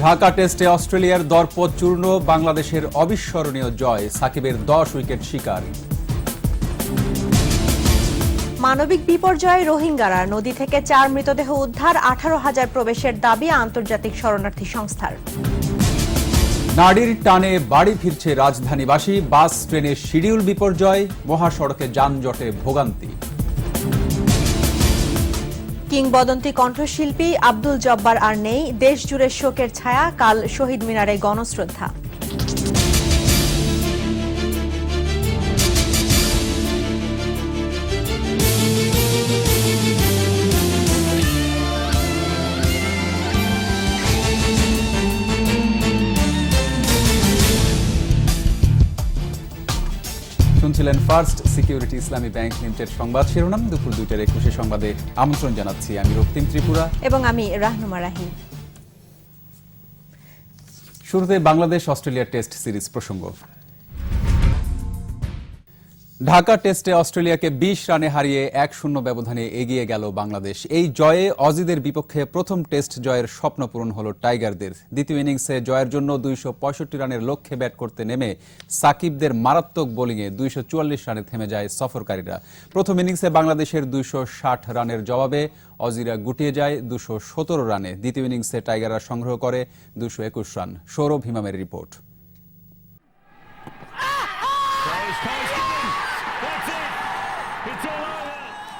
ঢাকা টেস্টে অস্ট্রেলিয়ার দরপদ চূর্ণ, বাংলাদেশের অবিস্মরণীয় জয়, সাকিবের 10 উইকেট শিকার। মানবিক বিপর্যয়ে রোহিঙ্গারা, নদী থেকে 4 মৃতদেহ উদ্ধার, 18,000 প্রবেশের দাবি আন্তর্জাতিক শরণার্থী সংস্থার। নারীর টানে বাড়ি ফিরছে রাজধানীবাসী, বাস ট্রেনের শিডিউল বিপর্যয়, মহাসড়কে যানজটে ভোগান্তি। কিংবদন্তি কণ্ঠশিল্পী আব্দুল জব্বার আর নেই, দেশ জুড়ে শোকের ছায়া, কাল শহীদ মিনারে গণশ্রদ্ধা। শুনছিলেন ফার্স্ট সিকিউরিটি ইসলামী ব্যাংক লিমিটেড সংবাদ শিরোনাম। দুপুর 2টার 21 সংবাদে আমন্ত্রণ জানাচ্ছি আমি রক্তিম ত্রিপুরা এবং আমি রাহনুমা রাহি। শুরুতে বাংলাদেশ অস্ট্রেলিয়া টেস্ট সিরিজ প্রসঙ্গ। ঢাকা টেস্টে অস্ট্রেলিয়াকে 20 রানে হারিয়ে 1-0 ব্যবধানে এগিয়ে গেল বাংলাদেশ। এই জয়ে অজিদের বিপক্ষে প্রথম টেস্ট জয়ের স্বপ্ন পূরণ হল টাইগারদের। দ্বিতীয় ইনিংসে জয়ের জন্য 265 রানের লক্ষ্যে ব্যাট করতে নেমে সাকিবদের মারাত্মক বোলিংয়ে 244 রানে থেমে যায় সফরকারীরা। প্রথম ইনিংসে বাংলাদেশের 260 রানের জবাবে অজিরা গুটিয়ে যায় 217 রানে। দ্বিতীয় ইনিংসে টাইগাররা সংগ্রহ করে 221 রান। সৌরভ হিমামের রিপোর্ট।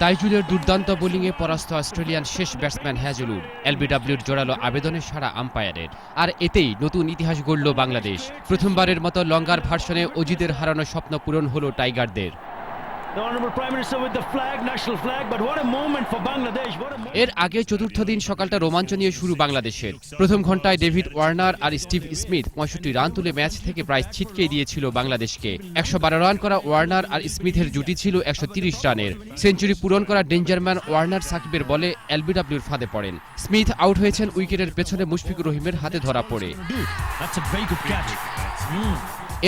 তাইজুলের দুর্দান্ত বোলিংয়ে পরাস্ত অস্ট্রেলিয়ান শেষ ব্যাটসম্যান হ্যাজলুড। এলবিডব্লিউর জোরালো আবেদনে সাড়া আম্পায়ারের, আর এতেই নতুন ইতিহাস গড়ল বাংলাদেশ। প্রথমবারের মতো লঙ্গার ভার্সনে অজিদের হারানো স্বপ্ন পূরণ হল টাইগারদের। এর আগে চতুর্থ দিন সকালটা রোমাঞ্চ নিয়ে শুরু বাংলাদেশের। প্রথম ঘন্টায় ডেভিড ওয়ার্নার আর স্টিভ স্মিথ 65 রান তুলে ম্যাচ থেকে প্রায় ছিটকে দিয়েছিল বাংলাদেশকে। 112 রান করা ওয়ার্নার আর স্মিথের জুটি ছিল 130 রানের। সেঞ্চুরি পূরণ করা ডেঞ্জারম্যান ওয়ার্নার সাকিবের বলে এলবিডব্লিউর ফাঁদে পড়েন। স্মিথ আউট হয়েছেন উইকেটের পেছনে মুশফিকুর রহিমের হাতে ধরা পড়ে।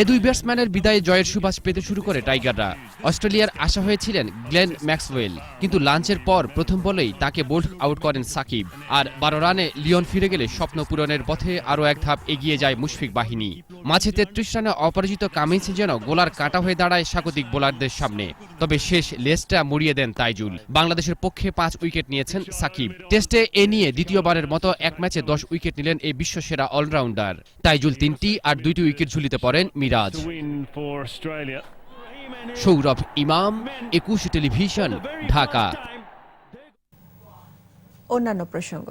এ দুই ব্যাটসম্যানের বিদায়ে জয়ের সুবাস পেতে শুরু করে টাইগাররা। অস্ট্রেলিয়ার আশা হয়েছিলেন গ্লেন ম্যাক্সওয়েল, কিন্তু লাঞ্চের পর প্রথম বলেই তাকে বোল্ড আউট করেন সাকিব। আর 12 রানে লিওন ফিরে গেলে স্বপ্ন পূরণের পথে আরও এক ধাপ এগিয়ে যায় মুশফিক বাহিনী। মাঝে 33 রানে অপরাজিত কামিন্স যেন গোলার কাটা হয়ে দাঁড়ায় স্বাগতিক বোলারদের সামনে। তবে শেষ লেজটা মুড়িয়ে দেন তাইজুল। বাংলাদেশের পক্ষে 5 উইকেট নিয়েছেন সাকিব। টেস্টে এ নিয়ে দ্বিতীয়বারের মতো এক ম্যাচে 10 উইকেট নিলেন এই বিশ্বসেরা অলরাউন্ডার। তাইজুল 3টি আর 2টি উইকেট ঝুলিতে পড়েন মিরাজ। সৌরভ ইমাম, 21 টেলিভিশন, ঢাকা। অন্যান্য প্রসঙ্গ।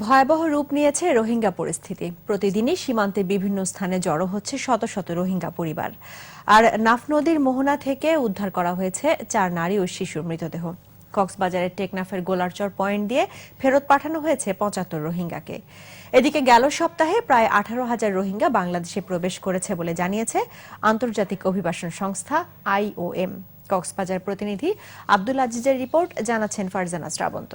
ভয়াবহ রূপ নিয়েছে রোহিঙ্গা পরিস্থিতি। প্রতিদিনই সীমান্তে বিভিন্ন স্থানে জড়ো হচ্ছে শত শত রোহিঙ্গা পরিবার। আর নাফ নদীর মোহনা থেকে উদ্ধার করা হয়েছে 4 নারী ও শিশুর মৃতদেহ। কক্সবাজারের টেকনাফের গোলারচর পয়েন্ট দিয়ে ফেরত পাঠানো হয়েছে 75 রোহিঙ্গাকে। এদিকে গেল সপ্তাহে প্রায় 18,000 রোহিঙ্গা বাংলাদেশে প্রবেশ করেছে বলে জানিয়েছে আন্তর্জাতিক অভিবাসন সংস্থা IOM। কক্সবাজার প্রতিনিধি আব্দুল আজিজের রিপোর্ট, জানাচ্ছেন ফারজানা শ্রাবন্ত।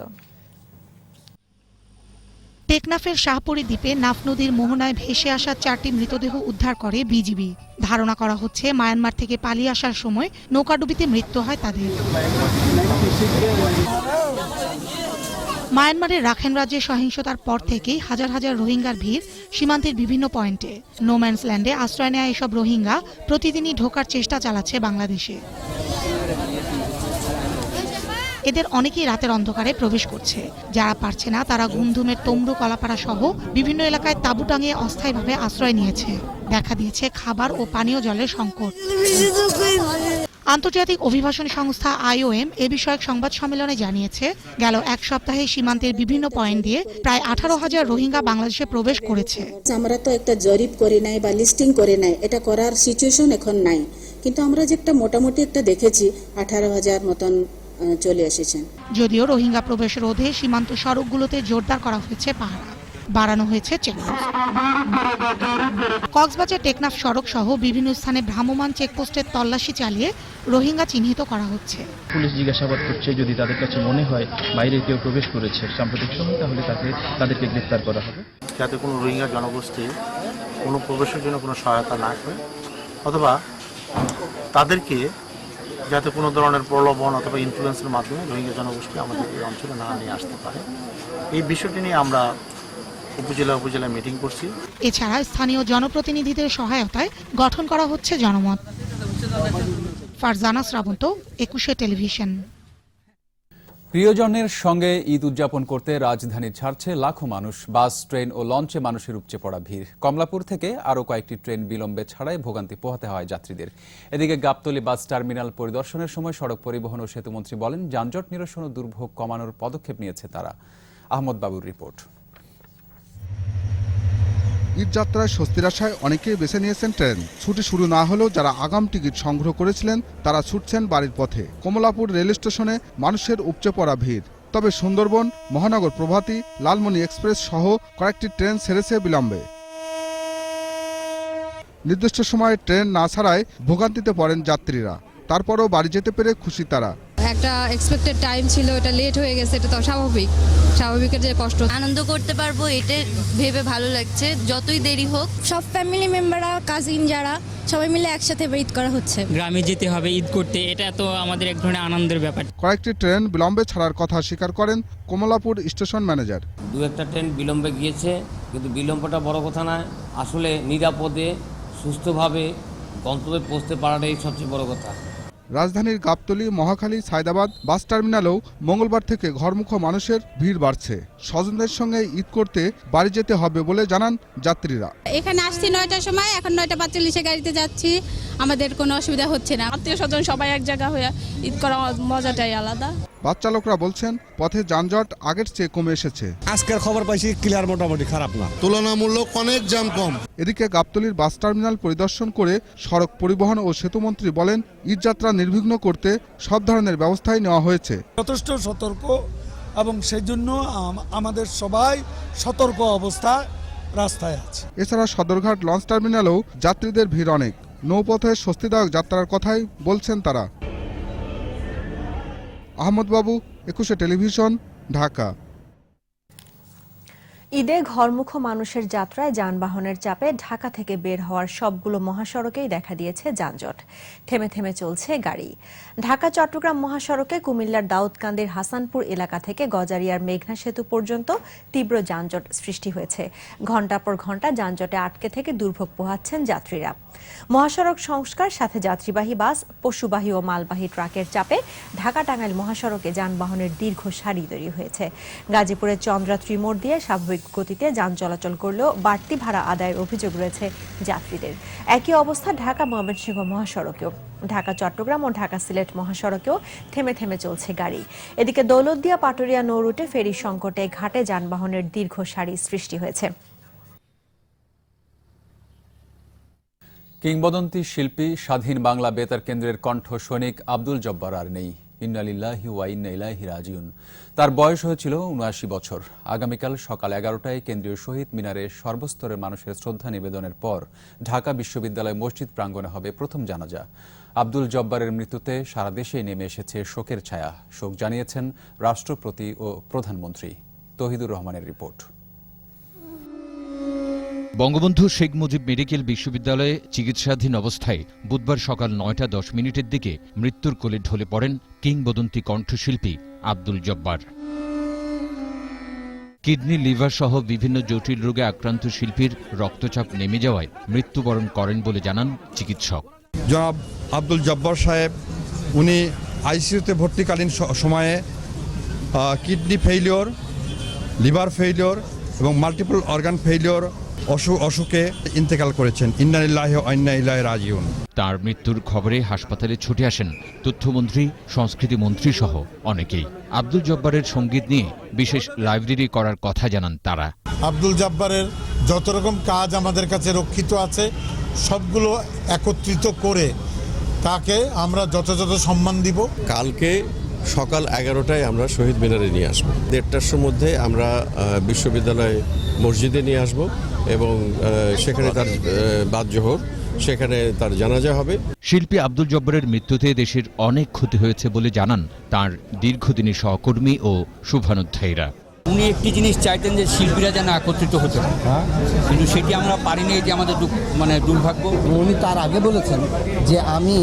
টেকনাফের শাহপুরী দ্বীপে নাফ নদীর মোহনায় ভেসে আসা 4টি মৃতদেহ উদ্ধার করে বিজিবি। ধারণা করা হচ্ছে মায়ানমার থেকে পালিয়ে আসার সময় নৌকাডুবিতে মৃত্যু হয় তাদের। মায়ানমারের রাখাইন রাজ্যে সহিংসতার পর থেকেই হাজার হাজার রোহিঙ্গার ভিড় সীমান্তের বিভিন্ন পয়েন্টে। নোম্যান্স ল্যান্ডে আশ্রয় নেওয়া এসব রোহিঙ্গা প্রতিদিনই ঢোকার চেষ্টা চালাচ্ছে বাংলাদেশে। এদের অনেকেই রাতের অন্ধকারে প্রবেশ করছে। যারা পারছে না তারা ঘুমধুমের তমরু, কলাপাড়া সহ বিভিন্ন এলাকায় তাঁবু টাঙিয়ে অস্থায়ীভাবে আশ্রয় নিয়েছে। দেখা দিয়েছে খাবার ও পানীয় জলের সংকট। আন্তর্জাতিক অভিবাসন সংস্থা IOM এ বিষয়ক সংবাদ সম্মেলনে জানিয়েছে, গেল এক সপ্তাহে সীমান্তের বিভিন্ন পয়েন্ট দিয়ে প্রায় 18,000 রোহিঙ্গা বাংলাদেশে প্রবেশ করেছে। আমরা তো একটা জরিপ করে নাই বা লিস্টিং করে নাই, এটা করার সিচুয়েশন এখন নাই, কিন্তু আমরা যে একটা মোটামুটি একটা দেখেছি 18,000 মতন চলে এসেছেন। যদিও রোহিঙ্গা প্রবেশ রোধে সীমান্ত সড়কগুলোতে জোরদার করা হয়েছে পাহারা, বাড়ানো হয়েছে চেকপোস্ট। কক্সবাজার টেকনাফ সড়ক সহ বিভিন্ন স্থানে ভ্রাম্যমাণ চেকপোস্টের তল্লাশি চালিয়ে রোহিঙ্গা চিহ্নিত করা হচ্ছে। পুলিশ জিজ্ঞাসাবাদ করছে, যদি তাদের কাছে মনে হয় বাইরে কেউ প্রবেশ করেছে সাম্প্রতিক সময়, তাহলে তাদেরকে গ্রেফতার করা হবে। যাতে কোনো রোহিঙ্গা জনগোষ্ঠী কোনো প্রবেশের জন্য কোনো সহায়তা না করে, অথবা তাদেরকে যাতে কোনো ধরনের প্রলোভন অথবা ইনফ্লুয়েন্সের মাধ্যমে রোহিঙ্গা জনগোষ্ঠী আমাদের এই অঞ্চলে না নিয়ে আসতে পারে, এই বিষয়টি নিয়ে আমরা উপজেলা মিটিং করছি। এছাড়া স্থানীয় জনপ্রতিনিধিদের সহায়তায় গঠন করা হচ্ছে জনমত। ফারজানা শ্রাবন্ত, 21 টেলিভিশন। প্রিয়জনের সঙ্গে ঈদ উদযাপন করতে রাজধানী ছাড়ছে লাখো মানুষ। বাস, ট্রেন ও লঞ্চে মানুষের উপচে পড়া ভিড়। কমলাপুর থেকে আরও কয়েকটি ট্রেন বিলম্বে ছাড়ায় ভোগান্তি পোহাতে হয় যাত্রীদের। এদিকে গাবতলী বাস টার্মিনাল পরিদর্শনের সময় সড়ক পরিবহন ও সেতুমন্ত্রী বলেন, যানজট নিরসন ও দুর্ভোগ কমানোর পদক্ষেপ নিয়েছে তারা। আহমদ বাবুর রিপোর্ট। ঈদ যাত্রায় স্বস্তির আশায় অনেকেই বেছে নিয়েছেন ট্রেন। ছুটি শুরু না হলেও যারা আগাম টিকিট সংগ্রহ করেছিলেন তারা ছুটছেন বাড়ির পথে। কমলাপুর রেল স্টেশনে মানুষের উপচে পড়া ভিড়। তবে সুন্দরবন, মহানগর প্রভাতী, লালমনি এক্সপ্রেস সহ কয়েকটি ট্রেন ছেড়েছে বিলম্বে। নির্দিষ্ট সময়ে ট্রেন না ছাড়ায় ভোগান্তিতে পড়েন যাত্রীরা। তারপরও বাড়ি যেতে পেরে খুশি তারা। একটা এক্সপেক্টেড টাইম ছিল, এটা লেট হয়ে গেছে, এটা তো স্বাভাবিকের যে কষ্ট। আনন্দ করতে পারবো এটা ভেবে ভালো লাগছে, যতই দেরি হোক। সব ফ্যামিলি মেম্বাররা, কাজিন যারা সবাই মিলে একসাথে ঈদ করা হচ্ছে। গ্রামে যেতে হবে ঈদ করতে, এটা তো আমাদের এক ধরনের আনন্দের ব্যাপার। কয়েকটি ট্রেন বিলম্বে ছাড়ার কথা স্বীকার করেন কমলাপুর স্টেশন ম্যানেজার। দু একটা ট্রেন বিলম্বে গিয়েছে, কিন্তু বিলম্বটা বড় কথা নয়, আসলে নিরাপদে সুস্থভাবে গন্তব্যে পৌঁছতে পারাটাই সবচেয়ে বড় কথা। রাজধানীর গাবতলী, মহাখালী, সায়দাবাদ বাস টার্মিনালেও মঙ্গলবার থেকে ঘরমুখো মানুষের ভিড় বাড়ছে। স্বজনদের সঙ্গে ঈদ করতে বাড়ি যেতে হবে বলে জানান যাত্রীরা। এখানে আসছি 9টার সময়, এখন 9:45 গাড়িতে যাচ্ছি, আমাদের কোনো অসুবিধা হচ্ছে না। আত্মীয় স্বজন সবাই এক জায়গা হয়ে ঈদ করা মজাটাই আলাদা। বাস চালকরা বলছেন পথে যানজট আগের চেয়ে কমে এসেছে। আজকের খবর পাইছি ক্লিয়ার, মোটামুটি খারাপ না, তুলনামূলক অনেক জ্যাম কম। এদিকে গাবতলীর বাস টার্মিনাল পরিদর্শন করে সড়ক পরিবহন ও সেতুমন্ত্রী বলেন, ঈদ যাত্রা নির্বিঘ্ন করতে সব ধরনের ব্যবস্থাই নেওয়া হয়েছে। যথেষ্ট সতর্ক এবং সেই জন্য আমাদের সবাই সতর্ক অবস্থায় রাস্তায় আছে। এছাড়া সদরঘাট লঞ্চ টার্মিনালেও যাত্রীদের ভিড় অনেক। নৌপথে স্বস্তিদায়ক যাত্রার কথাই বলছেন তারা। আহমদ বাবু, 21 টেলিভিশন, ঢাকা। ঈদে ঘরমুখো মানুষের যাত্রায় যানবাহনের চাপে ঢাকা থেকে বের হওয়ার সবগুলো মহাসড়কেই দেখা দিয়েছে যানজট। থেমে থেমে চলছে গাড়ি। ঢাকা চট্টগ্রাম মহাসড়কে কুমিল্লার দাউদকান্দির হাসানপুর এলাকা থেকে গজারিয়ার মেঘনা সেতু পর্যন্ত তীব্র যানজট সৃষ্টি হয়েছে। ঘণ্টার পর ঘণ্টা যানজটে আটকে থেকে দুর্ভোগ পোহাচ্ছেন যাত্রীরা। মহাসড়ক সংস্কার, সাথে যাত্রীবাহী বাস, পশুবাহী ও মালবাহী ট্রাকের চাপে ঢাকা টাঙ্গাইল মহাসড়কে যানবাহনের দীর্ঘ সারি তৈরি হয়েছে। গাজীপুরের চন্দ্রা ত্রিমোড় দিয়ে স্বাভাবিক গতিতে যান চলাচল করলেও বাড়তি ভাড়া আদায়ের অভিযোগ রয়েছে যাত্রীদের। একই অবস্থা ঢাকা ময়মনসিংহ মহাসড়কেও। ঢাকা চট্টগ্রাম ও ঢাকা সিলেট মহাসড়কেও থেমে থেমে চলছে গাড়ি। এদিকে দৌলতদিয়া পাটুরিয়া নৌ রুটে ফেরি সংকটে ঘাটে যানবাহনের দীর্ঘ সারি সৃষ্টি হয়েছে। কিংবদন্তি শিল্পী, স্বাধীন বাংলা বেতার কেন্দ্রের কণ্ঠ সৈনিক আব্দুল জব্বার আর নেই। ইন্না লিল্লাহি ওয়া ইন্না ইলাইহি রাজিউন। তার বয়স হয়েছিল ৭৯ বছর। আগামীকাল সকাল 11টায় কেন্দ্রীয় শহীদ মিনারে সর্বস্তরের মানুষের শ্রদ্ধা নিবেদনের পর ঢাকা বিশ্ববিদ্যালয় মসজিদ প্রাঙ্গণে হবে প্রথম জানাজা। আব্দুল জব্বারের মৃত্যুতে সারা দেশেই নেমে এসেছে শোকের ছায়া। শোক জানিয়েছেন রাষ্ট্রপতি ও প্রধানমন্ত্রী। তৌহিদুর রহমানের রিপোর্ট। বঙ্গবন্ধু শেখ মুজিব মেডিকেল বিশ্ববিদ্যালয়ে চিকিৎসাধীন অবস্থায় বুধবার সকাল 9:10 দিকে মৃত্যুর কোলে ঢলে পড়েন কিংবদন্তি কণ্ঠশিল্পী আব্দুল জব্বার। কিডনি, লিভার সহ বিভিন্ন জটিল রোগে আক্রান্ত শিল্পীর রক্তচাপ নেমে যাওয়ায় মৃত্যুবরণ করেন বলে জানান চিকিৎসক। জনাব আব্দুল জব্বার সাহেব, উনি আইসিইউতে ভর্তিকালীন সময়ে কিডনি ফেইলিওর, লিভার ফেইলিওর এবং মাল্টিপল অর্গান ফেইলিওর অসুখে ইন্তেকাল করেছেন। ইন্না লিল্লাহি ওয়া ইন্না ইলাইহি রাজিউন। তার মৃত্যুর খবরে হাসপাতালে ছুটে আসেন তথ্যমন্ত্রী, সংস্কৃতি মন্ত্রী সহ অনেকেই। আব্দুল জব্বারের সঙ্গীত নিয়ে বিশেষ লাইব্রেরি করার কথা জানান তারা। আব্দুল জব্বারের যত রকম কাজ আমাদের কাছে রক্ষিত আছে সবগুলো একত্রিত করে তাকে আমরা যথাযথ সম্মান দিব। কালকে সকাল 11টায় আমরা শহীদ মিনারে নিয়ে আসবো। 1:30টার মধ্যে আমরা বিশ্ববিদ্যালয় মসজিদে নিয়ে আসব এবং সেখানে তার বাদ জোহর, সেখানে তার জানাজা হবে। শিল্পী আব্দুল জব্বারের মৃত্যুতে দেশের অনেক ক্ষতি হয়েছে বলে জানান তার দীর্ঘদিনের সহকর্মী ও শুভানুধ্যায়ীরা। উনি একটি জিনিস চাইতেন যে শিল্পীরা যেন একত্রিত হতে, কিন্তু সেটি আমরা পারিনি, যে আমাদের দুর্ভাগ্য। উনি তার আগে বলেছেন যে আমি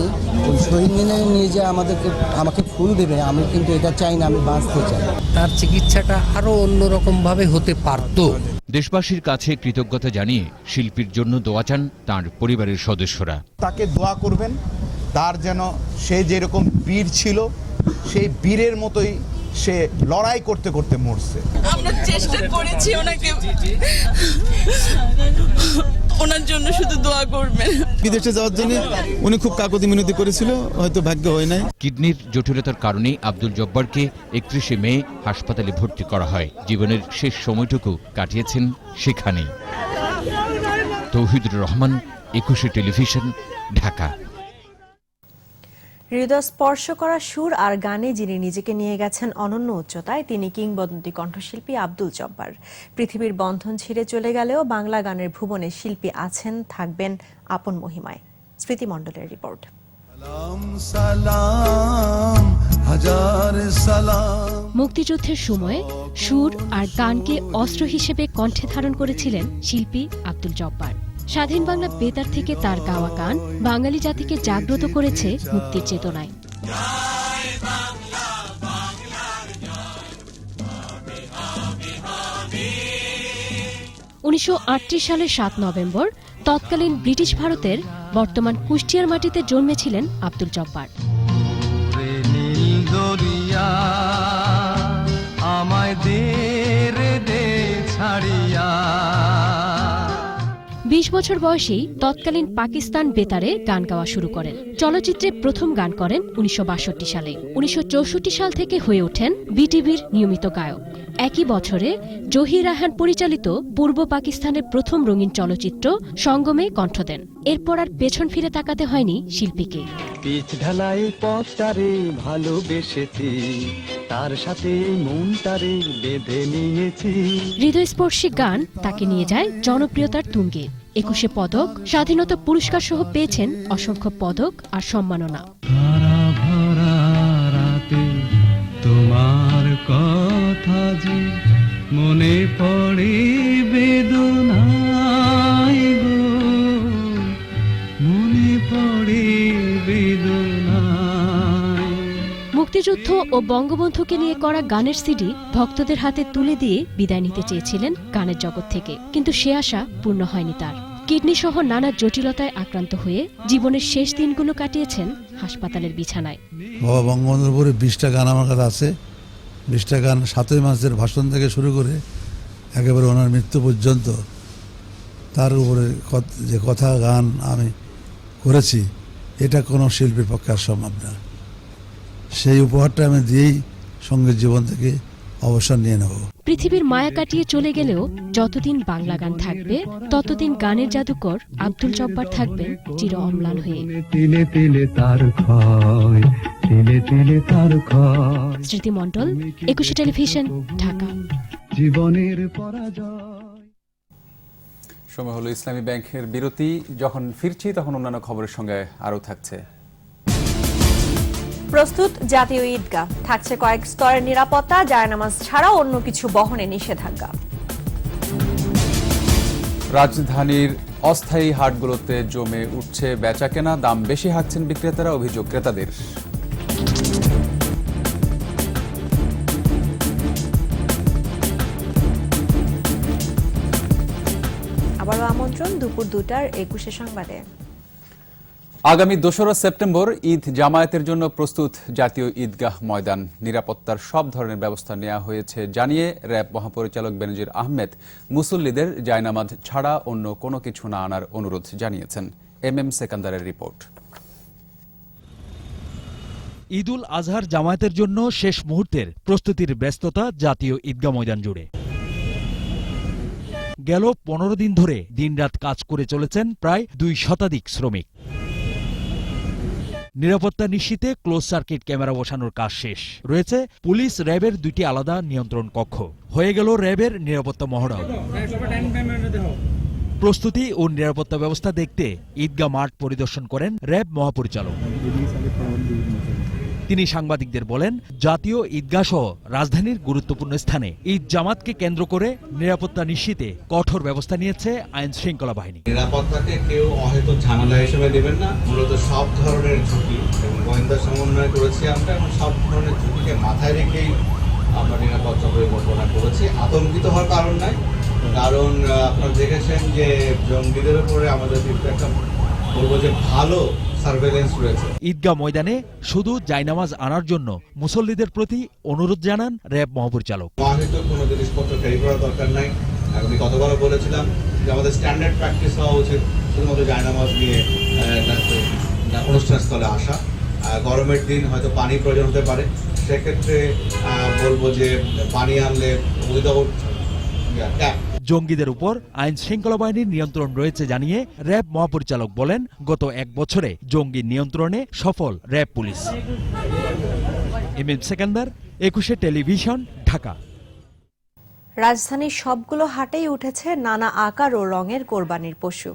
ওই শহীদ মিনারে নিয়ে যে আমাকে ফুল দেবে, আমি কিন্তু এটা চাই না, আমি বাঁচতে চাই। তার চিকিৎসাটা আরো অন্যরকম ভাবে হতে পারত। দেশবাসীর কাছে কৃতজ্ঞতা জানিয়ে শিল্পীর জন্য দোয়া চান তাঁর পরিবারের সদস্যরা। তাকে দোয়া করবেন, তার যেন সে যেরকম বীর ছিল সেই বীরের মতোই সে লড়াই করতে করতে মরছে। আমরা চেষ্টা করেছি ওনাকে, ওনার জন্য শুধু দোয়া করবেন। বিদেশে যাওয়ার জন্য উনি খুব কাকুতি মিনতি করেছিল, হয়তো ভাগ্য হয় নাই। কিডনির জটিলতার কারণে আব্দুল জব্বারকে 31শে মে হাসপাতালে ভর্তি করা হয়। জীবনের শেষ সময়টুকু কাটিয়েছেন সেখানে। তৌহিদুর রহমান, 21শে টেলিভিশন, ঢাকা। হৃদয় স্পর্শ করা সুর আর গানে যিনি নিজেকে নিয়ে গেছেন অনন্য উচ্চতায়, তিনি কিংবদন্তি কণ্ঠশিল্পী আব্দুল জব্বার। পৃথিবীর বন্ধন ছিঁড়ে চলে গেলেও বাংলা গানের ভুবনে শিল্পী আছেন, থাকবেন আপন মহিমায়। স্মৃতি মণ্ডলের রিপোর্ট। মুক্তিযুদ্ধের সময় সুর আর গানকে অস্ত্র হিসেবে কণ্ঠে ধারণ করেছিলেন শিল্পী আব্দুল জব্বার। স্বাধীন বাংলা বেতার থেকে তার গাওয়া গান বাঙালি জাতিকে জাগ্রত করেছে মুক্তির চেতনায়। 1938 সালের 7 নভেম্বর তৎকালীন ব্রিটিশ ভারতের বর্তমান কুষ্টিয়ার মাটিতে জন্মেছিলেন আব্দুল জব্বার। 20 বছর বয়সেই তৎকালীন পাকিস্তান বেতারে গান গাওয়া শুরু করেন। চলচ্চিত্রে প্রথম গান করেন 1962 সালে। 1964 সাল থেকে হয়ে ওঠেন বিটিভির নিয়মিত গায়ক। একই বছরে জহির রায়হান পরিচালিত পূর্ব পাকিস্তানের প্রথম রঙিন চলচ্চিত্র সঙ্গমে কণ্ঠ দেন। এরপর আর পেছন ফিরে তাকাতে হয়নি শিল্পীকে। পিচ ঢালাই পথটারে ভালোবেসেছি, তার সাথে মনটারে বেঁধে নিয়েছি। হৃদয়স্পর্শী গান তাকে নিয়ে যায় জনপ্রিয়তার তুঙ্গে। 21শে পদক, স্বাধীনতা পুরস্কার সহ পেয়েছেন অসংখ্য পদক আর সম্মাননা। তোমার কথা যে মনে পড়ে বেদনায় গো, মনে পড়ে বেদনায়। মুক্তিযুদ্ধ ও বঙ্গবন্ধুকে নিয়ে করা গানের সিডি ভক্তদের হাতে তুলে দিয়ে বিদায় নিতে চেয়েছিলেন গানের জগৎ থেকে, কিন্তু সে আশা পূর্ণ হয়নি তার। কিডনি সহ নানা জটিলতায় আক্রান্ত হয়ে জীবনের শেষ দিনগুলো কাটিয়েছেন হাসপাতালের বিছানায়। বাবা বঙ্গবন্ধুর উপরে 20টা গান আমার কাছে আছে। 20টা গান 7ই মার্চের ভাষণ থেকে শুরু করে একেবারে ওনার মৃত্যু পর্যন্ত তার উপরে যে কথা গান আমি করেছি, এটা কোনো শিল্পীর পক্ষে আর সম্ভব না। সেই উপহারটা আমি দিয়েই সঙ্গীত জীবন থেকে অবসর নিয়ে নেব। পৃথিবীর মায়া কাটিয়ে চলে গেলেও যতদিন বাংলা গান থাকবে ততদিন গানের জাদুকর আব্দুল জব্বার থাকবেন চির অম্লান হয়ে। তিলে তিলে তার ক্ষয়, তিলে তিলে তার ক্ষয়। স্মৃতি মণ্ডল, 21শে টেলিভিশন, ঢাকা। জীবনের পরাজয়। সময় হলো ইসলামী ব্যাংকের বিরতি। যখন ফিরছি তখন অন্যান্য খবরের সঙ্গে আরও থাকছে। প্রস্তুত জাতীয় ঈদগাহ, থাকছে কয়েক স্তরের নিরাপত্তা, জায়নামাজ ছাড়াও অন্য কিছু বহনে নিষেধাজ্ঞা। রাজধানীর অস্থায়ী হাটগুলোতে জমে উঠছে বেচাকেনা, দাম বেশি হাঁকছেন বিক্রেতারা, অভিযোগ ক্রেতাদের। আবারও আমন্ত্রণ দুপুর 2টার 21শে সংবাদে। আগামী 2রা সেপ্টেম্বর ঈদ জামায়াতের জন্য প্রস্তুত জাতীয় ঈদগাহ ময়দান। নিরাপত্তার সব ধরনের ব্যবস্থা নেওয়া হয়েছে জানিয়ে র‍্যাব মহাপরিচালক বেনজির আহমেদ মুসল্লিদের জায়নামাজ ছাড়া অন্য কোনো কিছু না আনার অনুরোধ জানিয়েছেন। MM সেকান্দারের report. ঈদুল আজহার জামায়াতের জন্য শেষ মুহূর্তের প্রস্তুতির ব্যস্ততা জাতীয় ঈদগাহ ময়দান জুড়ে। গেল 15 দিন ধরে দিনরাত কাজ করে চলেছেন প্রায় 2 শতাধিক শ্রমিক। নিরাপত্তা নিশ্চিতে ক্লোজ সার্কিট ক্যামেরা বসানোর কাজ শেষ। রয়েছে পুলিশ র‍্যাবের 2টি আলাদা নিয়ন্ত্রণ কক্ষ। হয়ে গেল র‍্যাবের নিরাপত্তা মহড়াও। প্রস্তুতি ও নিরাপত্তা ব্যবস্থা দেখতে ঈদগাহ মাঠ পরিদর্শন করেন র‍্যাব মহাপরিচালক। তিনি সাংবাদিকদের বলেন, জাতীয় ঈদগাহ সহ রাজধানীর গুরুত্বপূর্ণ স্থানে ঈদ জামাতকে কেন্দ্র করে নিরাপত্তা নিশ্চিতে কঠোর ব্যবস্থা নিয়েছে আইন শৃঙ্খলা বাহিনী। নিরাপত্তাকে কেউ অহেতুক ঝামেলা হিসেবে দেবেন না। মূলত সব ধরনের ঝুঁকি এবং গোয়েন্দা সমন্বয় করেছি আমরা, এবং সব ধরনের ঝুঁকিকে মাথায় রেখেই আমরা নিরাপত্তা পরিকল্পনা করেছি। আতঙ্কিত হওয়ার কারণ নাই। কারণ আপনারা দেখেছেন যে জঙ্গিদের উপরে আমাদের কিন্তু একটা বলবো যে ভালো সার্ভেলেন্স রয়েছে। ঈদগাহ ময়দানে শুধু জায়নামাজ আনার জন্য মুসল্লিদের প্রতি অনুরোধ জানান র্যাব মহাপরিচালক। মাহিত কোনো জিনিসপত্র ক্যারি করার দরকার নাই। আমি কতবারও বলেছিলাম যে আমাদের স্ট্যান্ডার্ড প্র্যাকটিস হওয়া উচিত শুধুমাত্র জায়নামাজ নিয়ে অনুষ্ঠানস্থলে আসা। গরমের দিন হয়তো পানি প্রয়োজন হতে পারে, সেক্ষেত্রে বলবো যে পানি আনলে উইদাউট ক্যাপ। জঙ্গিদের উপর আইন শৃঙ্খলা বাহিনীর নিয়ন্ত্রণ রয়েছে জানিয়ে র্যাব মহাপরিচালক বলেন, গত 1 বছরে জঙ্গি নিয়ন্ত্রণে সফল RAB police. MM Sekendar, 21 television, Dhaka. রাজধানীর সবগুলো হাটেই উঠেছে নানা আকার ও রঙের কোরবানির পশু।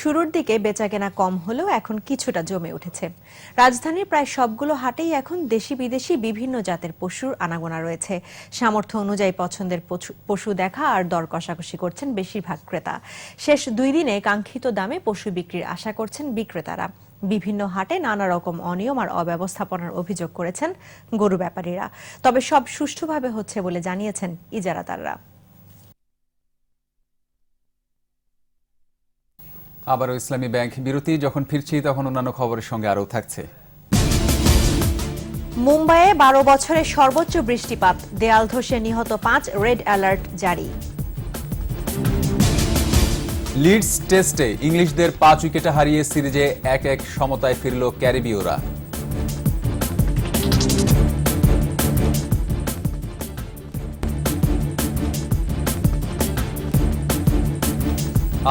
শুরুর দিকে বেচাকেনা কম হলেও এখন কিছুটা জমে উঠেছে। রাজধানীর প্রায় সবগুলো হাটেই এখন দেশি বিদেশি বিভিন্ন জাতের পশুর আনাগোনা রয়েছে। সামর্থ্য অনুযায়ী পছন্দের পশু দেখা আর দর কষাকষি করছেন বেশিরভাগ ক্রেতা। শেষ 2 দিনে কাঙ্ক্ষিত দামে পশু বিক্রির আশা করছেন বিক্রেতারা। বিভিন্ন হাটে নানা রকম অনিয়ম আর অব্যবস্থাপনার অভিযোগ করেছেন গরু ব্যাপারীরা। তবে সব সুষ্ঠুভাবে হচ্ছে বলে জানিয়েছেন ইজারাদাররা। আবারও ইসলামী ব্যাংক বিরতি। যখন ফিরছি তখন অন্যান্য খবরের সঙ্গে আরও থাকছে। মুম্বাইয়ে 12 বছরে সর্বোচ্চ বৃষ্টিপাত, দেয়াল ধসে নিহত 5, রেড অ্যালার্ট জারি। লিডস টেস্টে ইংলিশদের 5 উইকেটে হারিয়ে সিরিজে 1-1 সমতায় ফিরল ক্যারিবীয়রা।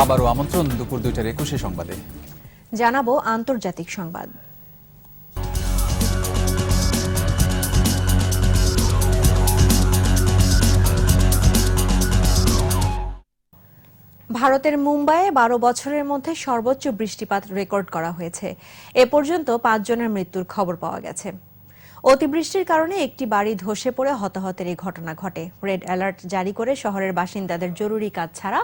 আবারও আমন্ত্রণ দুপুর 2টার 21 সংবাদে। জানাবো আন্তর্জাতিক সংবাদ। ভারতের মুম্বাইয়ে 12 বছরের মধ্যে সর্বোচ্চ বৃষ্টিপাত রেকর্ড করা হয়েছে। এ পর্যন্ত 5 জনের মৃত্যুর খবর পাওয়া গেছে। অতিবৃষ্টির কারণে একটি বাড়ি ধসে পড়ে হতাহতের এই ঘটনা ঘটে। রেড অ্যালার্ট জারি করে শহরের বাসিন্দাদের জরুরি কাজ ছাড়া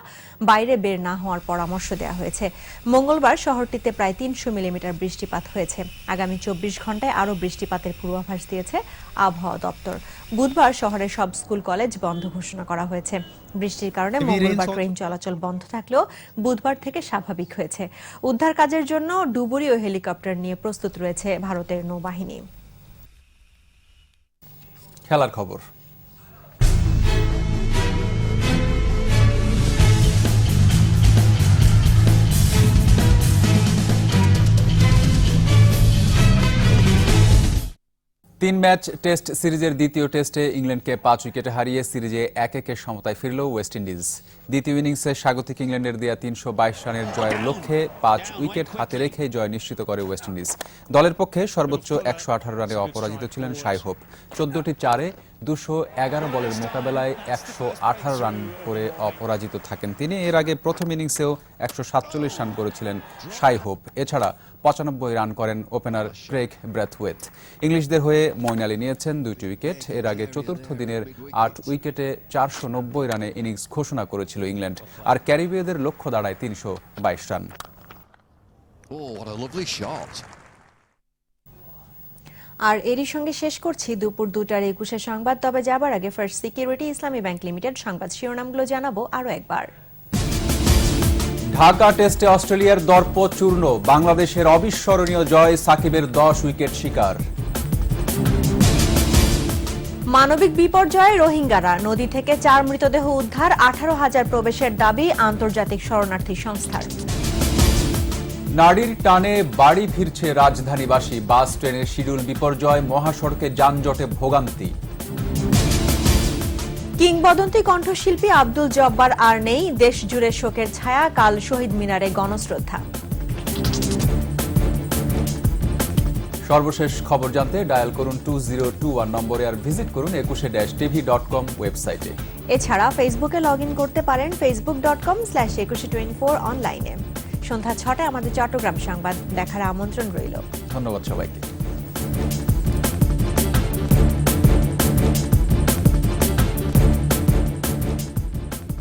বাইরে বের না হওয়ার পরামর্শ দেওয়া হয়েছে। মঙ্গলবার শহরটিতে প্রায় 300 মিলিমিটার বৃষ্টিপাত হয়েছে। আগামী 24 ঘন্টায় আরও বৃষ্টিপাতের পূর্বাভাস দিয়েছে আবহাওয়া দপ্তর। বুধবার শহরের সব স্কুল কলেজ বন্ধ ঘোষণা করা হয়েছে। বৃষ্টির কারণে মঙ্গলবার ট্রেন চলাচল বন্ধ থাকলেও বুধবার থেকে স্বাভাবিক হয়েছে। উদ্ধার কাজের জন্য ডুবুরি ও হেলিকপ্টার নিয়ে প্রস্তুত রয়েছে ভারতের নৌবাহিনী। খেলার খবর। তিন ম্যাচ টেস্ট সিরিজের দ্বিতীয় টেস্টে ইংল্যান্ডকে 5 উইকেটে হারিয়ে সিরিজে 1-1 সমতায় ফিরল ওয়েস্ট ইন্ডিজ। দ্বিতীয় ইনিংসে স্বাগতিক ইংল্যান্ডের দেয়া 322 রানের জয়ের লক্ষ্যে 5 উইকেট হাতে রেখে জয় নিশ্চিত করে ওয়েস্ট ইন্ডিজ। দলের পক্ষে সর্বোচ্চ 118 রানে অপরাজিত ছিলেন শাই হোপ। 14টি চারে 211 বলের মোকাবেলায় 118 রান করে অপরাজিত থাকেন তিনি। এর আগে প্রথম ইনিংসেও 147 রান করেছিলেন শাই হোপ। এছাড়া 95 রান করেন ওপেনার ক্রেগ ব্রেথওয়েথ। ইংলিশদের হয়ে মঈন আলী নিয়েছেন 2টি উইকেট। এর আগে চতুর্থ দিনের 8 উইকেটে 490 রানে ইনিংস ঘোষণা করেছিল ইংল্যান্ড। আর ক্যারিবীয়দের লক্ষ্য দাঁড়ায় 322 রান। আর এরই সঙ্গে শেষ করছি দুপুর 2টার 21 সংবাদ। তবে যাবার আগে ফার্স্ট সিকিউরিটি ইসলামী ব্যাংক লিমিটেড সংবাদ শিরোনামগুলো জানাবো আরো একবার। ঢাকা টেস্টে অস্ট্রেলিয়ার দর্প চূর্ণ, বাংলাদেশের অবিস্মরণীয় জয়, সাকিবের 10 উইকেট শিকার। মানবিক বিপর্যয়ে রোহিঙ্গারা, নদী থেকে 4 মৃতদেহ উদ্ধার, 18,000 প্রবেশের দাবি আন্তর্জাতিক শরণার্থী সংস্থার। নারীর টানে বাড়ি ফিরছে রাজধানীবাসী, বাস ট্রেনের শিডিউল বিপর্যয়, মহাসড়কে যানজটে ভোগান্তি। কিংবদন্তি কণ্ঠশিল্পী আব্দুল জব্বার আর নেই, দেশ জুড়ে শোকের ছায়া, কাল শহীদ মিনারে গণশ্রদ্ধা। সর্বশেষ খবর জানতে ডায়াল করুন 2021 নম্বরে আর ভিজিট করুন 21-tv.com ওয়েবসাইটে। এছাড়া ফেসবুকে লগ ইন করতে পারেন facebook.com/2124 অনলাইনে। সন্ধ্যা 6টায় আমাদের চট্টগ্রাম সংবাদ দেখার আমন্ত্রণ রইল। ধন্যবাদ সবাইকে।